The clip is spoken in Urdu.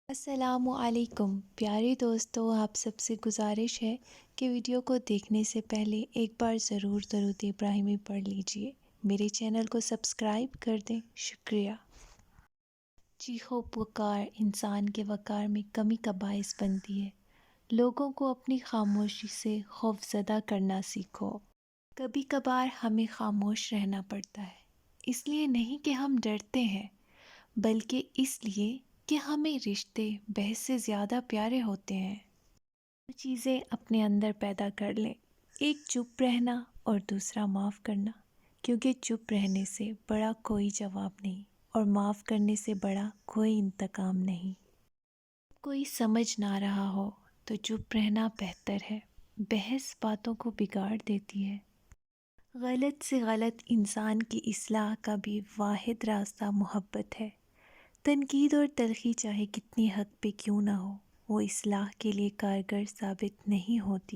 السلام علیکم پیارے دوستو، آپ سب سے گزارش ہے کہ ویڈیو کو دیکھنے سے پہلے ایک بار ضرور درود ابراہیمی پڑھ لیجئے، میرے چینل کو سبسکرائب کر دیں، شکریہ۔ چیخ و پکار انسان کے وقار میں کمی کا باعث بنتی ہے۔ لوگوں کو اپنی خاموشی سے خوفزدہ کرنا سیکھو۔ کبھی کبھار ہمیں خاموش رہنا پڑتا ہے، اس لیے نہیں کہ ہم ڈرتے ہیں، بلکہ اس لیے کہ ہمیں رشتے بحث سے زیادہ پیارے ہوتے ہیں۔ دو چیزیں اپنے اندر پیدا کر لیں، ایک چپ رہنا اور دوسرا معاف کرنا، کیونکہ چپ رہنے سے بڑا کوئی جواب نہیں اور معاف کرنے سے بڑا کوئی انتقام نہیں۔ کوئی سمجھ نہ رہا ہو تو چپ رہنا بہتر ہے، بحث باتوں کو بگاڑ دیتی ہے۔ غلط سے غلط انسان کی اصلاح کا بھی واحد راستہ محبت ہے۔ تنقید اور تلخی چاہے کتنی حد پہ کیوں نہ ہو، وہ اصلاح کے لیے کارگر ثابت نہیں ہوتی۔